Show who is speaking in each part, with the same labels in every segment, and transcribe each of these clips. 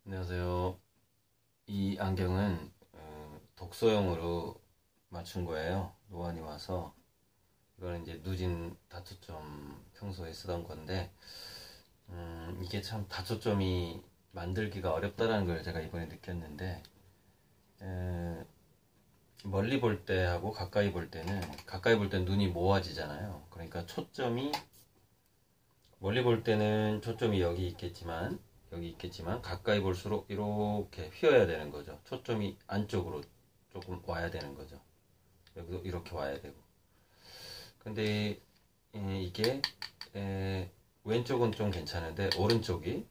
Speaker 1: 안녕하세요. 이 안경은 독서용으로 맞춘 거예요. 노안이 와서. 이거는 이제 누진 다초점 평소에 쓰던 건데, 이게 참 다초점이 만들기가 어렵다라는 걸 제가 이번에 느꼈는데, 에, 멀리 볼 때하고 가까이 볼 때는 눈이 모아지잖아요. 그러니까 멀리 볼 때는 초점이 여기 있겠지만 가까이 볼수록 이렇게 휘어야 되는 거죠. 초점이 안쪽으로 조금 와야 되는 거죠. 여기도 이렇게 와야 되고. 근데 이게 왼쪽은 좀 괜찮은데 오른쪽이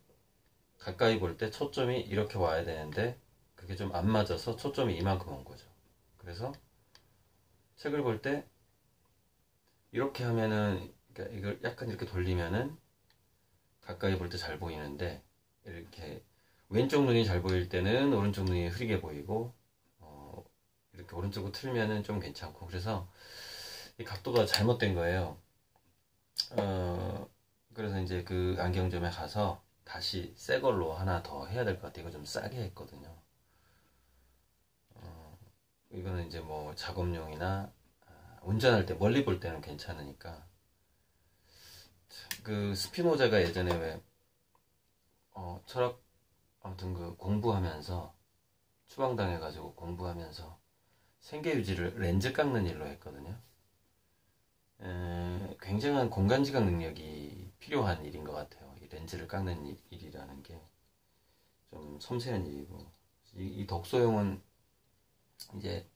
Speaker 1: 가까이 볼 때 초점이 이렇게 와야 되는데 그게 좀 안 맞아서 초점이 이만큼 온 거죠. 그래서 책을 볼 때 이렇게 하면은, 그러니까 이걸 약간 이렇게 돌리면은 가까이 볼 때 잘 보이는데, 이렇게 왼쪽 눈이 잘 보일 때는 오른쪽 눈이 흐리게 보이고, 이렇게 오른쪽으로 틀면은 좀 괜찮고. 그래서 이 각도가 잘못된 거예요. 그래서 이제 그 안경점에 가서 다시 새 걸로 하나 더 해야 될 것 같아요. 이거 좀 싸게 했거든요. 이거는 이제 뭐 작업용이나 운전할 때 멀리 볼 때는 괜찮으니까. 그 스피노자가 예전에 왜 철학, 아무튼 그 공부하면서 추방당해가지고 공부하면서 생계 유지를 렌즈 깎는 일로 했거든요. 굉장한 공간지각 능력이 필요한 일인 것 같아요. 이 렌즈를 깎는 일이라는 게 좀 섬세한 일이고, 이 독서용은 이제,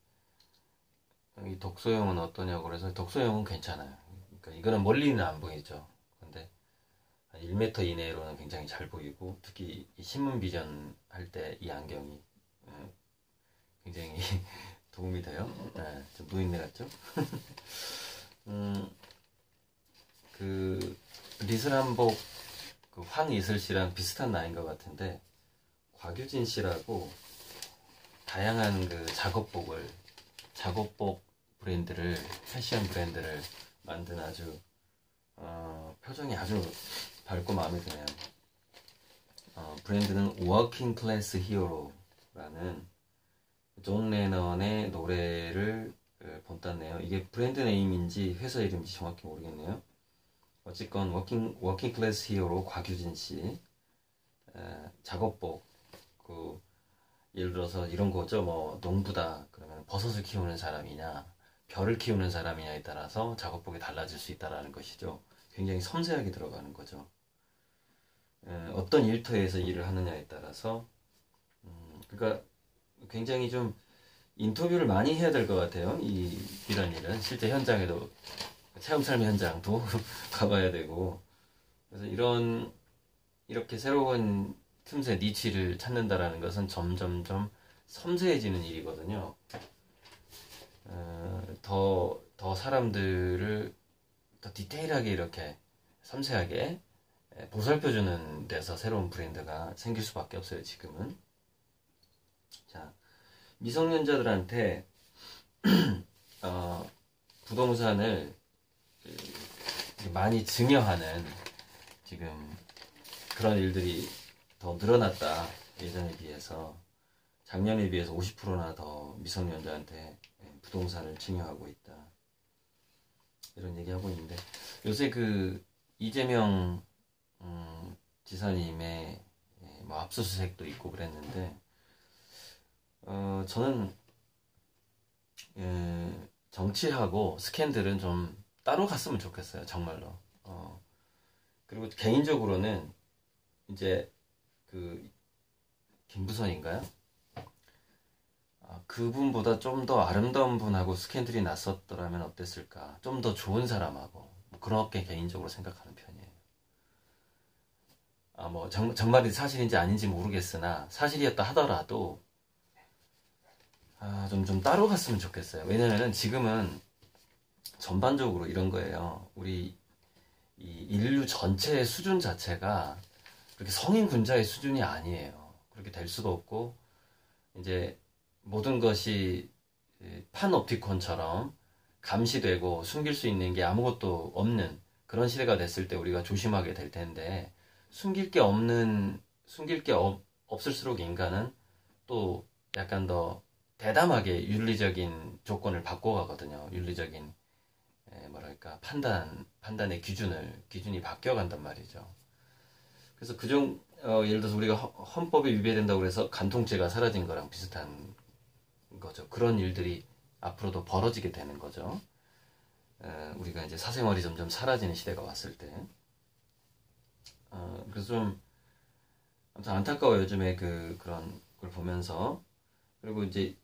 Speaker 1: 이 독서용은 어떠냐고 그래서 독서용은 괜찮아요. 그러니까 이거는 멀리는 안 보이죠. 근데 한 1m 이내로는 굉장히 잘 보이고, 특히 이 신문 비전 할 때 이 안경이 굉장히 도움이 돼요. 네, 좀 노인네 같죠? 음, 그 리슬한복 그 황이슬 씨랑 비슷한 나이인 것 같은데, 곽유진 씨라고 다양한 그 작업복 브랜드를, 패션 브랜드를 만든 아주 표정이 아주 밝고 마음에 드네요. 브랜드는 워킹 클래스 히어로라는 존 레넌의 노래를 본땄네요. 이게 브랜드 네임인지 회사 이름인지 정확히 모르겠네요. 어쨌건 워킹 클래스 히어로 곽유진 씨, 작업복, 그 예를 들어서 이런 거죠. 뭐 농부다 그러면 버섯을 키우는 사람이냐 별을 키우는 사람이냐에 따라서 작업복이 달라질 수 있다라는 것이죠. 굉장히 섬세하게 들어가는 거죠. 어떤 일터에서 일을 하느냐에 따라서, 그러니까 굉장히 좀 인터뷰를 많이 해야 될 것 같아요. 이런 일은 실제 현장에도, 체험 삶의 현장도 가봐야 되고. 그래서 이렇게 새로운 틈새 니치를 찾는다라는 것은 점점점 섬세해지는 일이거든요. 더 사람들을 더 디테일하게 이렇게 섬세하게 보살펴주는 데서 새로운 브랜드가 생길 수밖에 없어요, 지금은. 자, 미성년자들한테 부동산을 많이 증여하는 지금 그런 일들이 더 늘어났다. 예전에 비해서 작년에 비해서 50%나 더 미성년자한테 부동산을 증여하고 있다. 이런 얘기하고 있는데, 요새 그 이재명 지사님의 뭐 압수수색도 있고 그랬는데, 저는 정치하고 스캔들은 좀 따로 갔으면 좋겠어요, 정말로. 그리고 개인적으로는 이제 그 김부선인가요? 그분보다 좀 더 아름다운 분하고 스캔들이 났었더라면 어땠을까? 좀 더 좋은 사람하고, 뭐 그렇게 개인적으로 생각하는 편이에요. 뭐 정말이 사실인지 아닌지 모르겠으나 사실이었다 하더라도 좀 따로 갔으면 좋겠어요. 왜냐면은 지금은 전반적으로 이런 거예요. 우리 이 인류 전체의 수준 자체가 그렇게 성인 군자의 수준이 아니에요. 그렇게 될 수도 없고, 이제 모든 것이 판옵티콘처럼 감시되고 숨길 수 있는 게 아무것도 없는 그런 시대가 됐을 때 우리가 조심하게 될 텐데, 숨길 게 없을수록 인간은 또 약간 더 대담하게 윤리적인 조건을 바꿔가거든요. 윤리적인 뭐랄까 판단의 기준이 바뀌어간단 말이죠. 그래서 예를 들어서 우리가 헌법에 위배된다고 해서 간통죄가 사라진 거랑 비슷한 거죠. 그런 일들이 앞으로도 벌어지게 되는 거죠. 우리가 이제 사생활이 점점 사라지는 시대가 왔을 때. 그래서 좀 아무튼 안타까워요. 요즘에 그런 걸 보면서. 그리고 이제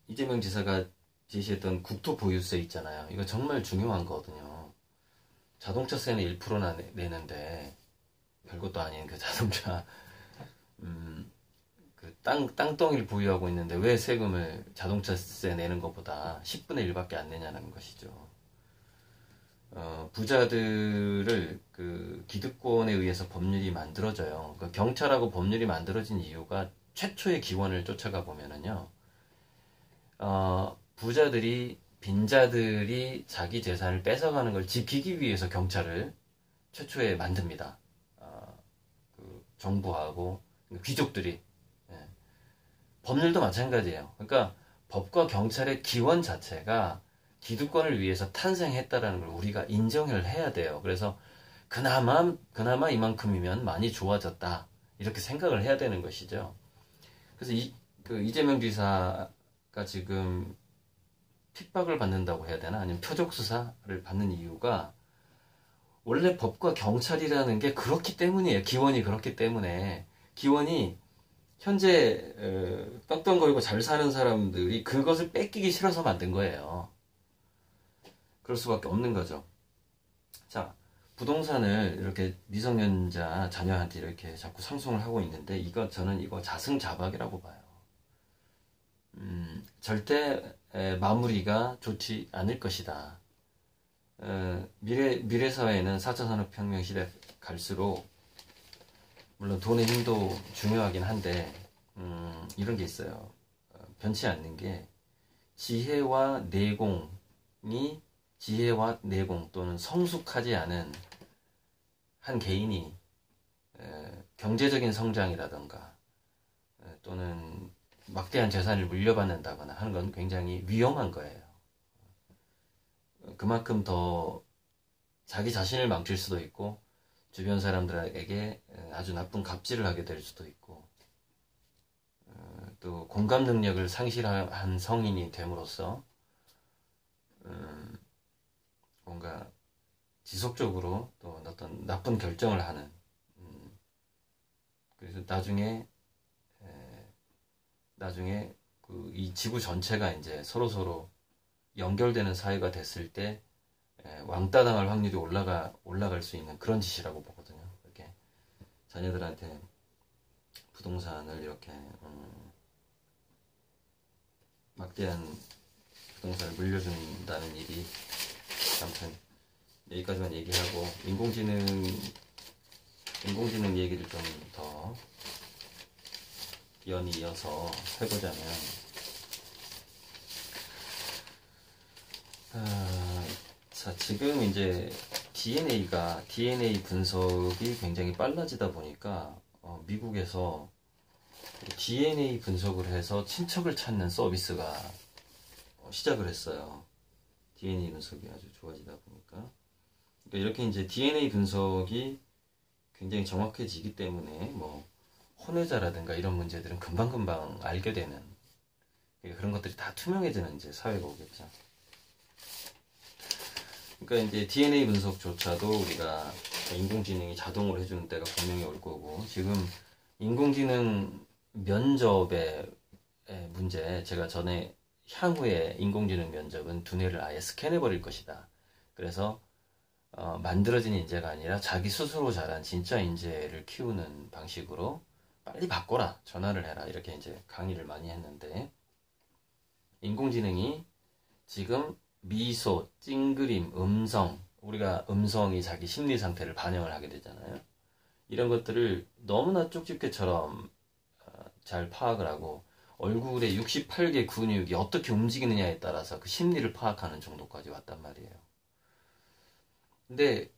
Speaker 1: 이재명 지사가 제시했던 국토보유세 있잖아요. 이거 정말 중요한 거거든요. 자동차세는 1%나 내는데 별것도 아닌 그 자동차 땅덩이를 보유하고 있는데 왜 세금을 자동차세 내는 것보다 10분의 1밖에 안 내냐는 것이죠. 부자들을 기득권에 의해서 법률이 만들어져요. 경찰하고 법률이 만들어진 이유가 최초의 기원을 쫓아가 보면은요, 부자들이 빈자들이 자기 재산을 뺏어가는 걸 지키기 위해서 경찰을 최초에 만듭니다. 정부하고 귀족들이. 예. 법률도 마찬가지예요. 그러니까 법과 경찰의 기원 자체가 기득권을 위해서 탄생했다라는 걸 우리가 인정을 해야 돼요. 그래서 그나마 이만큼이면 많이 좋아졌다, 이렇게 생각을 해야 되는 것이죠. 그래서 이재명 지사가 지금 핍박을 받는다고 해야 되나, 아니면 표적 수사를 받는 이유가 원래 법과 경찰이라는 게 그렇기 때문이에요. 기원이 그렇기 때문에. 기원이 현재 떵떵거리고 잘 사는 사람들이 그것을 뺏기기 싫어서 만든 거예요. 그럴 수밖에 없는 거죠. 자, 부동산을 이렇게 미성년자 자녀한테 이렇게 자꾸 상속을 하고 있는데 저는 이거 자승자박이라고 봐요. 절대 마무리가 좋지 않을 것이다. 미래 사회는 4차 산업혁명 시대 갈수록 물론 돈의 힘도 중요하긴 한데 이런 게 있어요. 변치 않는 게 지혜와 내공 또는 성숙하지 않은 한 개인이 경제적인 성장이라던가 또는 막대한 재산을 물려받는다거나 하는 건 굉장히 위험한 거예요. 그만큼 더 자기 자신을 망칠 수도 있고 주변 사람들에게 아주 나쁜 갑질을 하게 될 수도 있고 또 공감 능력을 상실한 성인이 됨으로써 뭔가 지속적으로 또 어떤 나쁜 결정을 하는 그래서 나중에 이 지구 전체가 이제 서로 연결되는 사회가 됐을 때 왕따 당할 확률이 올라갈 수 있는 그런 짓이라고 보거든요. 이렇게 자녀들한테 부동산을 이렇게 막대한 부동산을 물려준다는 일이. 아무튼 여기까지만 얘기하고 인공지능 얘기를 좀 더 연이어서 해보자면 자, 지금 이제 DNA 분석이 굉장히 빨라지다 보니까 미국에서 DNA 분석을 해서 친척을 찾는 서비스가 시작을 했어요. DNA 분석이 아주 좋아지다 보니까. 그러니까 이렇게 이제 DNA 분석이 굉장히 정확해지기 때문에 혼외자라든가 이런 문제들은 금방금방 알게 되는, 그런 것들이 다 투명해지는 이제 사회가 오겠죠. 그러니까 이제 DNA 분석조차도 우리가 인공지능이 자동으로 해주는 때가 분명히 올 거고, 지금 인공지능 면접의 문제, 제가 전에 향후에 인공지능 면접은 두뇌를 아예 스캔해버릴 것이다. 그래서 만들어진 인재가 아니라 자기 스스로 자란 진짜 인재를 키우는 방식으로 빨리 바꿔라, 전화를 해라, 이렇게 이제 강의를 많이 했는데, 인공지능이 지금 미소, 찡그림, 음성, 우리가 음성이 자기 심리 상태를 반영을 하게 되잖아요. 이런 것들을 너무나 쪽집게처럼 잘 파악을 하고 얼굴의 68개 근육이 어떻게 움직이느냐에 따라서 그 심리를 파악하는 정도까지 왔단 말이에요. 근데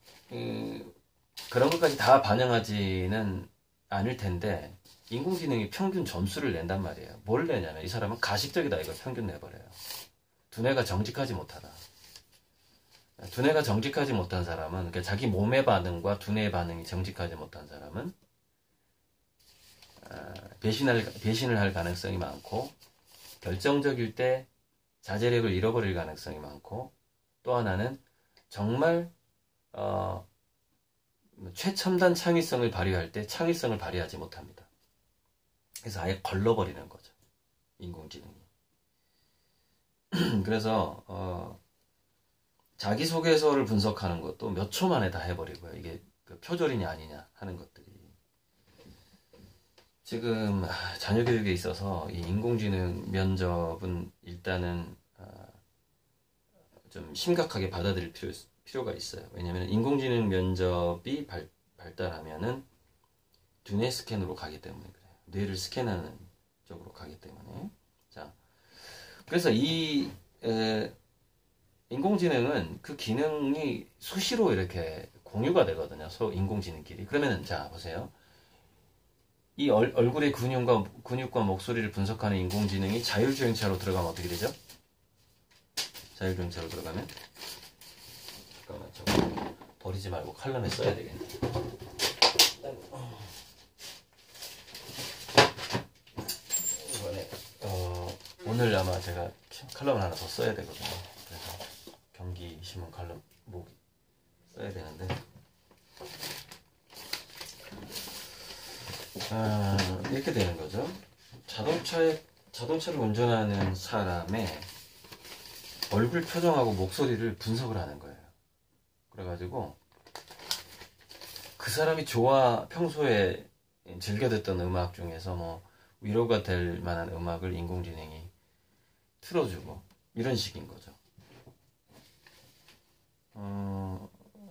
Speaker 1: 그런 것까지 다 반영하지는 않을 텐데 인공지능이 평균 점수를 낸단 말이에요. 뭘 내냐면 이 사람은 가식적이다 이걸 평균 내버려요. 두뇌가 정직하지 못하다. 두뇌가 정직하지 못한 사람은, 그러니까 자기 몸의 반응과 두뇌의 반응이 정직하지 못한 사람은 배신을 할 가능성이 많고, 결정적일 때 자제력을 잃어버릴 가능성이 많고, 또 하나는 정말 최첨단 창의성을 발휘할 때 창의성을 발휘하지 못합니다. 그래서 아예 걸러버리는 거죠, 인공지능이. 그래서 자기소개서를 분석하는 것도 몇 초 만에 다 해버리고요. 이게 그 표절이냐 아니냐 하는 것들이. 지금 자녀 교육에 있어서 이 인공지능 면접은 일단은 좀 심각하게 받아들일 필요가 있어요. 왜냐하면 인공지능 면접이 발달하면은 두뇌 스캔으로 가기 때문에 그래요. 뇌를 스캔하는 쪽으로 가기 때문에. 자, 그래서 이 인공지능은 그 기능이 수시로 이렇게 공유가 되거든요. 서로 인공지능끼리. 그러면은 자 보세요. 이 얼굴의 근육과 목소리를 분석하는 인공지능이 자율주행차로 들어가면 어떻게 되죠? 자율주행차로 들어가면, 잠깐만, 저거 버리지 말고 칼럼에 써야 되겠네. 이번에 오늘 아마 제가 칼럼을 하나 더 써야 되거든요. 그래서 경기신문 칼럼 써야 되는데, 이렇게 되는 거죠. 자동차를 운전하는 사람의 얼굴 표정하고 목소리를 분석을 하는 거예요. 그래가지고 그 사람이 평소에 즐겨 듣던 음악 중에서 뭐 위로가 될 만한 음악을 인공지능이 틀어주고 이런 식인 거죠.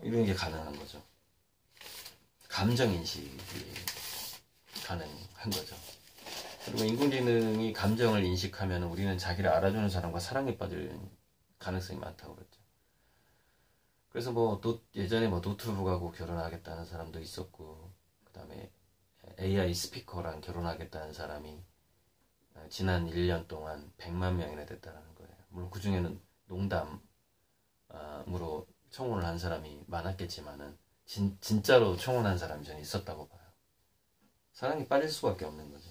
Speaker 1: 이런 게 가능한 거죠. 감정인식이 가능한 거죠. 그리고 인공지능이 감정을 인식하면 우리는 자기를 알아주는 사람과 사랑에 빠질 가능성이 많다고 그랬죠. 그래서 예전에 노트북하고 결혼하겠다는 사람도 있었고, 그 다음에 AI 스피커랑 결혼하겠다는 사람이 지난 1년 동안 100만 명이나 됐다는 거예요. 물론 그 중에는 농담으로 청혼을 한 사람이 많았겠지만은 진짜로 청혼한 사람이 저는 있었다고 봐요. 사랑에 빠질 수밖에 없는 거죠.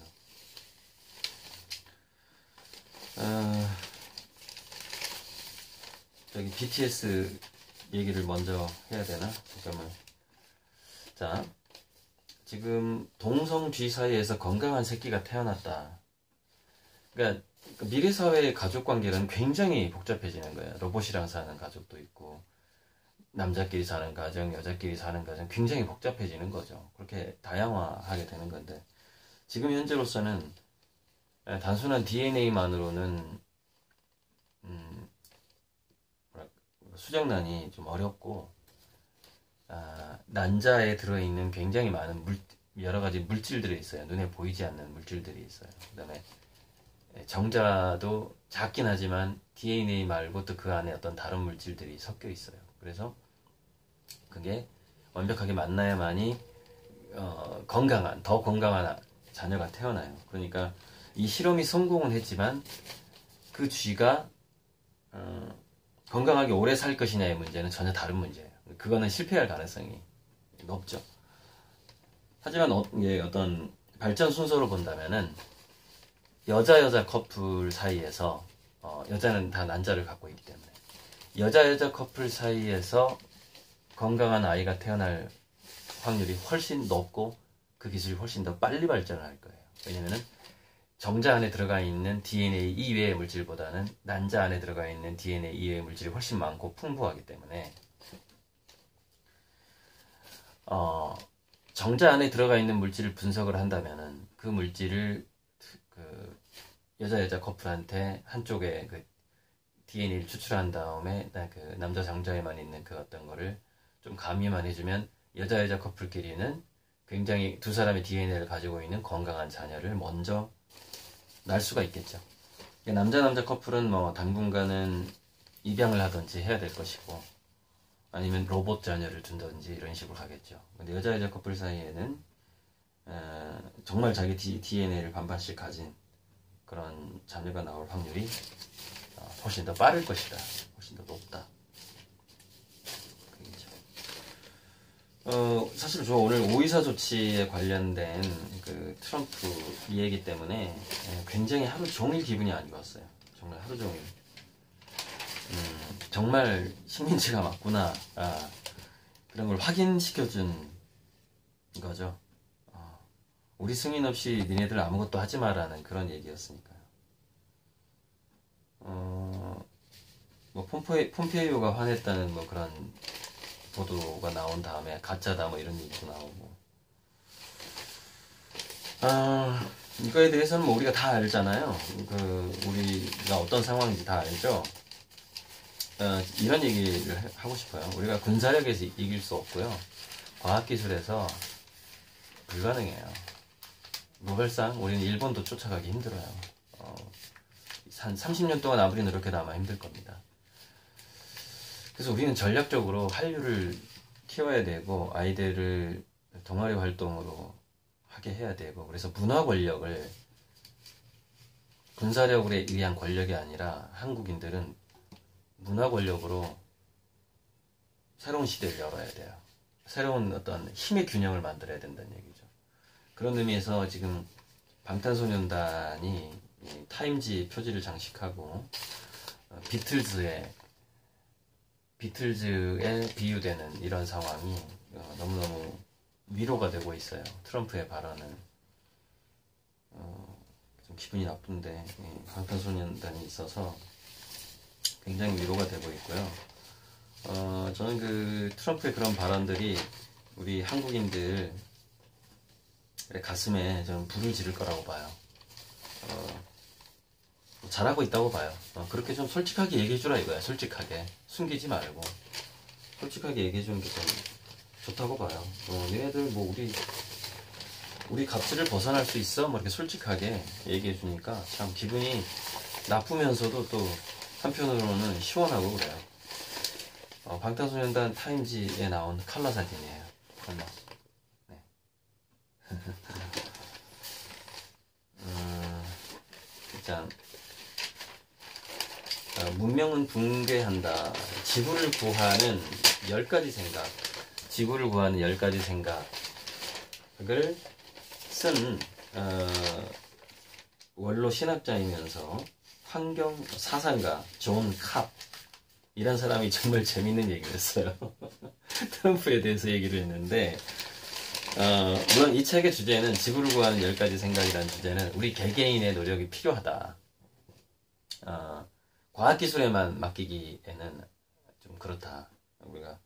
Speaker 1: 저기 BTS 얘기를 먼저 해야 되나? 잠깐만. 자, 지금 동성쥐 사이에서 건강한 새끼가 태어났다. 그러니까 미래 사회의 가족 관계는 굉장히 복잡해지는 거예요. 로봇이랑 사는 가족도 있고, 남자끼리 사는 가정, 여자끼리 사는 가정, 굉장히 복잡해지는 거죠. 그렇게 다양화하게 되는 건데, 지금 현재로서는 단순한 DNA만으로는 수정란이 좀 어렵고, 난자에 들어있는 굉장히 많은 여러 가지 물질들이 있어요. 눈에 보이지 않는 물질들이 있어요. 그 다음에 정자도 작긴 하지만 DNA 말고 또 그 안에 어떤 다른 물질들이 섞여 있어요. 그래서 그게 완벽하게 만나야만이 더 건강한 자녀가 태어나요. 그러니까 이 실험이 성공은 했지만 그 쥐가 건강하게 오래 살 것이냐의 문제는 전혀 다른 문제예요. 그거는 실패할 가능성이 높죠. 하지만 어떤 발전 순서로 본다면은 여자 커플 사이에서 여자는 다 난자를 갖고 있기 때문에 여자 커플 사이에서 건강한 아이가 태어날 확률이 훨씬 높고 그 기술이 훨씬 더 빨리 발전을 할 거예요. 왜냐면은 정자 안에 들어가 있는 DNA 이외의 물질보다는 난자 안에 들어가 있는 DNA 이외의 물질이 훨씬 많고 풍부하기 때문에 정자 안에 들어가 있는 물질을 분석을 한다면은 그 물질을 그 여자 커플한테 한쪽에 그 DNA를 추출한 다음에 그 남자 정자에만 있는 그 어떤 거를 좀 가미만 해주면 여자 커플끼리는 굉장히 두 사람의 DNA를 가지고 있는 건강한 자녀를 먼저 날 수가 있겠죠. 남자 커플은 당분간은 입양을 하든지 해야 될 것이고, 아니면 로봇 자녀를 둔다든지 이런 식으로 가겠죠. 근데 여자 커플 사이에는 정말 자기 DNA를 반반씩 가진 그런 자녀가 나올 확률이 훨씬 더 빠를 것이다. 훨씬 더 높다. 사실 저 오늘 오이사 조치에 관련된 그 트럼프 이 얘기 때문에 굉장히 하루 종일 기분이 안 좋았어요. 정말 하루 종일. 정말 식민지가 맞구나. 그런 걸 확인시켜준 거죠. 우리 승인 없이 니네들 아무것도 하지 마라는 그런 얘기였으니까요. 뭐 폼페이오가 화냈다는 뭐 그런 보도가 나온 다음에 가짜다 뭐 이런 얘기도 나오고, 이거에 대해서는 뭐 우리가 다 알잖아요. 우리가 어떤 상황인지 다 알죠. 이런 얘기를 하고 싶어요. 우리가 군사력에서 이길 수 없고요. 과학기술에서 불가능해요. 노벨상 우리는 일본도 쫓아가기 힘들어요. 한 30년 동안 아무리 노력해도 아마 힘들 겁니다. 그래서 우리는 전략적으로 한류를 키워야 되고 아이들을 동아리 활동으로 하게 해야 되고, 그래서 문화 권력을 군사력에 의한 권력이 아니라 한국인들은 문화 권력으로 새로운 시대를 열어야 돼요. 새로운 어떤 힘의 균형을 만들어야 된다는 얘기죠. 그런 의미에서 지금 방탄소년단이 타임지 표지를 장식하고 비틀즈에 비유되는 이런 상황이 너무너무 위로가 되고 있어요. 트럼프의 발언은 좀 기분이 나쁜데 방탄소년단이 있어서 굉장히 위로가 되고 있고요. 저는 그 트럼프의 그런 발언들이 우리 한국인들의 가슴에 저는 불을 지를 거라고 봐요. 잘하고 있다고 봐요. 그렇게 좀 솔직하게 얘기해주라 이거야. 솔직하게 숨기지 말고 솔직하게 얘기해주는 게 좀 좋다고 봐요. 얘네들 뭐 우리 갑질을 벗어날 수 있어? 뭐 이렇게 솔직하게 얘기해주니까 참 기분이 나쁘면서도 또 한편으로는 시원하고 그래요. 방탄소년단 타임지에 나온 칼라 사진이에요. 칼라. 네. 자, 문명은 붕괴한다. 지구를 구하는 10가지 생각. 지구를 구하는 10가지 생각을 쓴 원로 신학자이면서 환경 사상가 존 캅, 이런 사람이 정말 재밌는 얘기를 했어요. 트럼프에 대해서 얘기를 했는데, 물론 이 책의 주제는 지구를 구하는 10가지 생각이라는 주제는 우리 개개인의 노력이 필요하다. 과학기술에만 맡기기에는 좀 그렇다. 우리가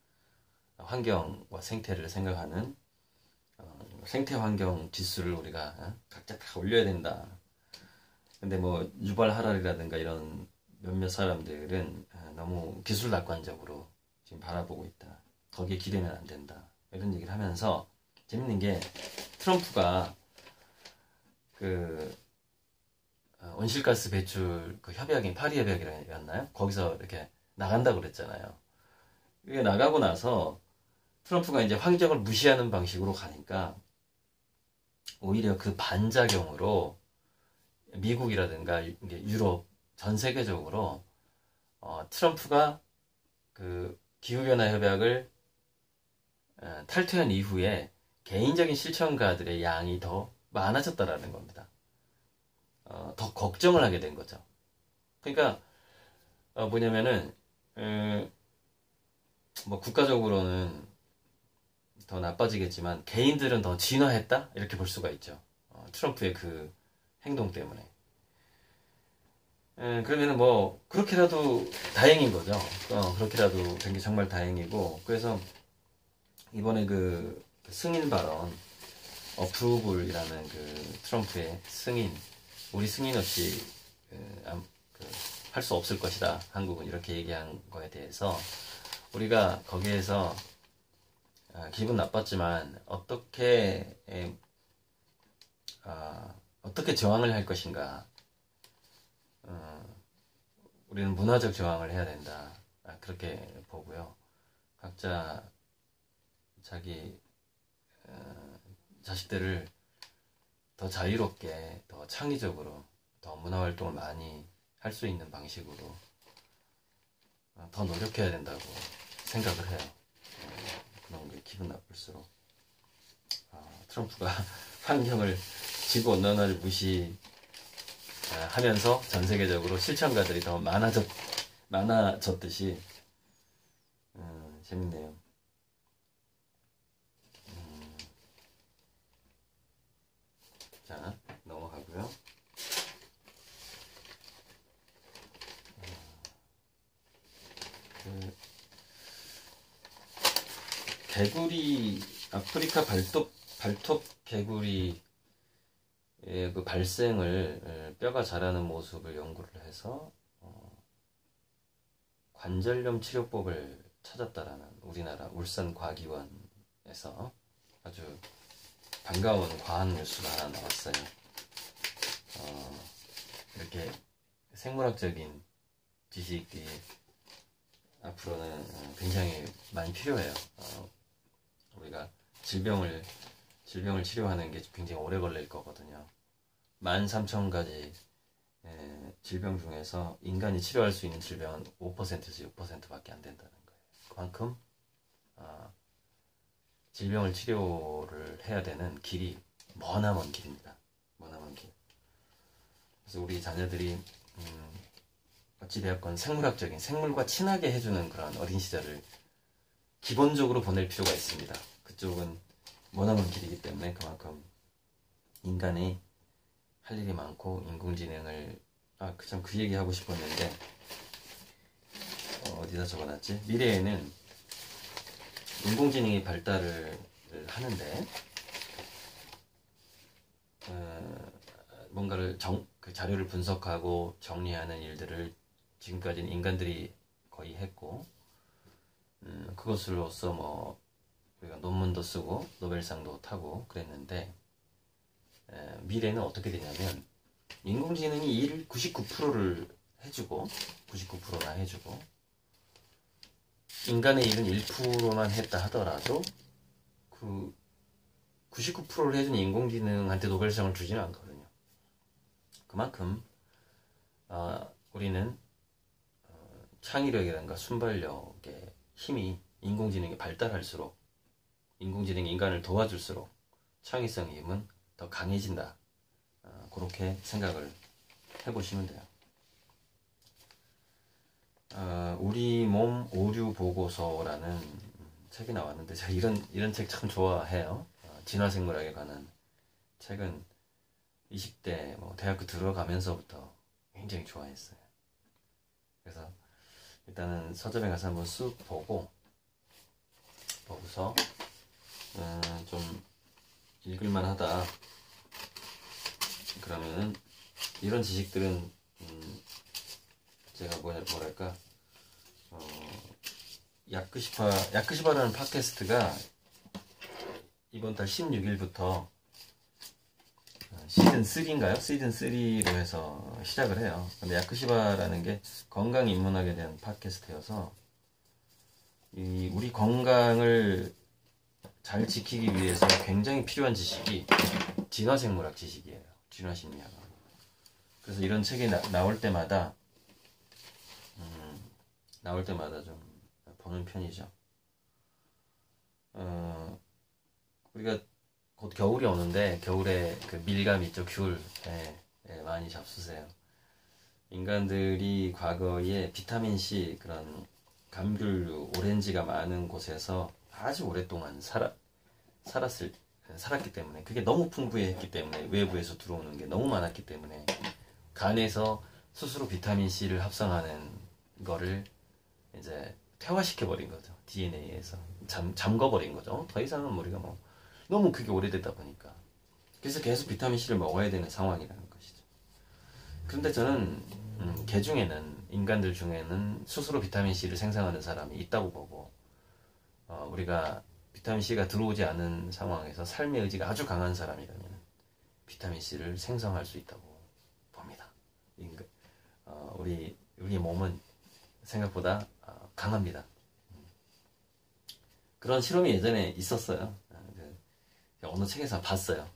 Speaker 1: 환경과 생태를 생각하는 생태 환경 지수를 우리가 각자 다 올려야 된다. 근데 뭐 유발 하랄이라든가 이런 몇몇 사람들은 너무 기술 낙관적으로 지금 바라보고 있다. 거기에 기대면 안 된다. 이런 얘기를 하면서 재밌는 게 트럼프가 그 온실가스 배출 그 협약인 파리 협약이었나요? 거기서 이렇게 나간다고 그랬잖아요. 이게 나가고 나서 트럼프가 이제 환경을 무시하는 방식으로 가니까 오히려 그 반작용으로 미국이라든가 유럽 전 세계적으로 트럼프가 그 기후변화 협약을 탈퇴한 이후에 개인적인 실천가들의 양이 더 많아졌다라는 겁니다. 더 걱정을 하게 된 거죠. 그러니까 뭐냐면은 뭐 국가적으로는 더 나빠지겠지만 개인들은 더 진화했다 이렇게 볼 수가 있죠. 트럼프의 그 행동 때문에. 그러면은 뭐 그렇게라도 다행인 거죠. 그렇게라도 된 게 정말 다행이고, 그래서 이번에 그 승인 발언 어프로블이라는 그 트럼프의 승인, 우리 승인 없이 할 수 없을 것이다 한국은, 이렇게 얘기한 거에 대해서 우리가 거기에서 기분 나빴지만 어떻게 저항을 할 것인가, 우리는 문화적 저항을 해야 된다, 그렇게 보고요. 각자 자기 자식들을 더 자유롭게, 더 창의적으로, 더 문화활동을 많이 할 수 있는 방식으로 더 노력해야 된다고 생각을 해요. 그런 게 기분 나쁠수록 트럼프가 환경을 지구온난화를 무시하면서 전 세계적으로 실천가들이 더 많아졌듯이 재밌네요. 자, 넘어가고요. 개구리, 아프리카 발톱 개구리의 그 발생을 뼈가 자라는 모습을 연구를 해서 관절염 치료법을 찾았다라는 우리나라 울산과기원에서 아주 반가운 과학 뉴스가 하나 나왔어요. 이렇게 생물학적인 지식이 앞으로는 굉장히 많이 필요해요. 우리가 질병을 치료하는 게 굉장히 오래 걸릴 거거든요. 13,000가지 질병 중에서 인간이 치료할 수 있는 질병은 5%에서 6%밖에 안 된다는 거예요. 그만큼 질병을 치료를 해야 되는 길이 머나먼 길입니다. 머나먼 길. 그래서 우리 자녀들이 어찌되었건 생물학적인, 생물과 친하게 해주는 그런 어린 시절을 기본적으로 보낼 필요가 있습니다. 그쪽은 머나먼 길이기 때문에 그만큼 인간이 할 일이 많고 인공지능을 참 그 얘기 하고 싶었는데 어디다 적어놨지? 미래에는 인공지능이 발달을 하는데 뭔가를 그 자료를 분석하고 정리하는 일들을 지금까지는 인간들이 거의 했고 그것으로서 뭐 우리가 논문도 쓰고 노벨상도 타고 그랬는데 미래는 어떻게 되냐면 인공지능이 일 99%를 해주고 99%나 해주고 인간의 일은 1%만 했다 하더라도 그 99%를 해준 인공지능한테 노벨상을 주지는 않거든요. 그만큼 우리는 창의력이라든가 순발력의 힘이 인공지능이 발달할수록 인공지능이 인간을 도와줄수록 창의성의 힘은 더 강해진다. 그렇게 생각을 해보시면 돼요. 우리 몸 오류 보고서라는 책이 나왔는데 제가 이런 책 참 좋아해요. 진화생물학에 관한 책은 20대 대학교 들어가면서부터 굉장히 좋아했어요. 그래서 일단은 서점에 가서 한번 쑥 보고서 좀 읽을만 하다. 그러면은 이런 지식들은 제가 뭐랄까 야크시파라는 팟캐스트가 이번 달 16일부터 시즌 3인가요? 시즌 3로 해서 시작을 해요. 근데 야크시바라는 게 건강 인문학에 대한 팟캐스트여서 우리 건강을 잘 지키기 위해서 굉장히 필요한 지식이 진화생물학 지식이에요. 진화심리학. 그래서 이런 책이 나올 때마다 좀 보는 편이죠. 우리가 곧 겨울이 오는데 겨울에 그 밀감 있죠. 귤 많이 잡수세요. 인간들이 과거에 비타민C 그런 감귤류 오렌지가 많은 곳에서 아주 오랫동안 살았기 때문에 그게 너무 풍부했기 때문에 외부에서 들어오는 게 너무 많았기 때문에 간에서 스스로 비타민C를 합성하는 거를 이제 퇴화시켜버린 거죠. DNA에서 잠궈버린 거죠. 더 이상은 우리가 너무 그게 오래되다 보니까 그래서 계속 비타민C를 먹어야 되는 상황이라는 것이죠. 그런데 저는 개 중에는 인간들 중에는 스스로 비타민C를 생성하는 사람이 있다고 보고 우리가 비타민C가 들어오지 않은 상황에서 삶의 의지가 아주 강한 사람이라면 비타민C를 생성할 수 있다고 봅니다. 우리 몸은 생각보다 강합니다. 그런 실험이 예전에 있었어요. 어느 책에서 봤어요.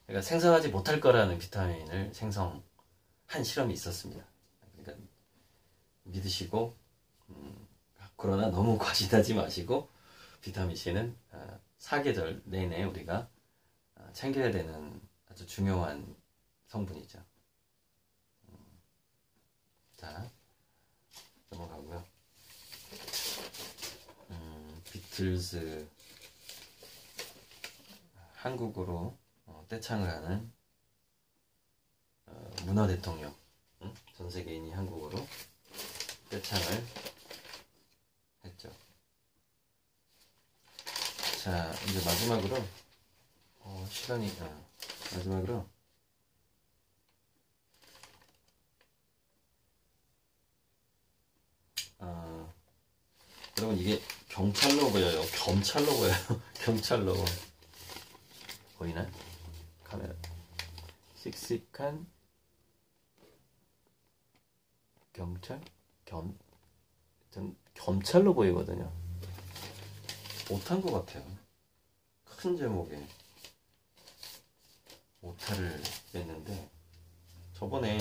Speaker 1: 그러니까 생성하지 못할 거라는 비타민을 생성한 실험이 있었습니다. 그러니까 믿으시고 그러나 너무 과신하지 마시고 비타민 C는 사계절 내내 우리가 챙겨야 되는 아주 중요한 성분이죠. 자, 넘어가고요. 비틀즈 한국으로 떼창을 하는 문화 대통령, 전 세계인이 한국어로 떼창을 했죠. 자, 이제 마지막으로 시간이 마지막으로 여러분 이게 경찰로 보여요. 검찰로 보여요. 경찰로 보이나? 카메라 씩씩한 경찰? 전 검찰로 보이거든요. 못한 것 같아요. 큰 제목에 오타를 냈는데 저번에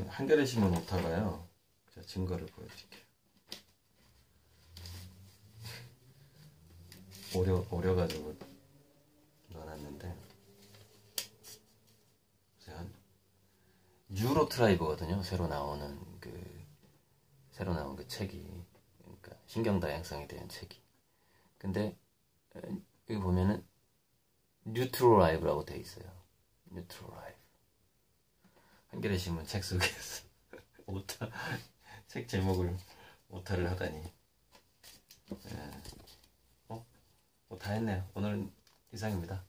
Speaker 1: 한겨레 신문 오타가요. 제가 증거를 보여드릴게요. 오려가지고 넣어놨는데 뉴로트라이브거든요. 새로 나온 그 책이, 그러니까 신경 다양성에 대한 책이. 근데 여기 보면은 뉴트로라이브라고 돼 있어요. 뉴트로라이브. 한겨레 신문 책 속에서 오타, 책 제목을 오타를 하다니. 다 했네요. 오늘은 이상입니다.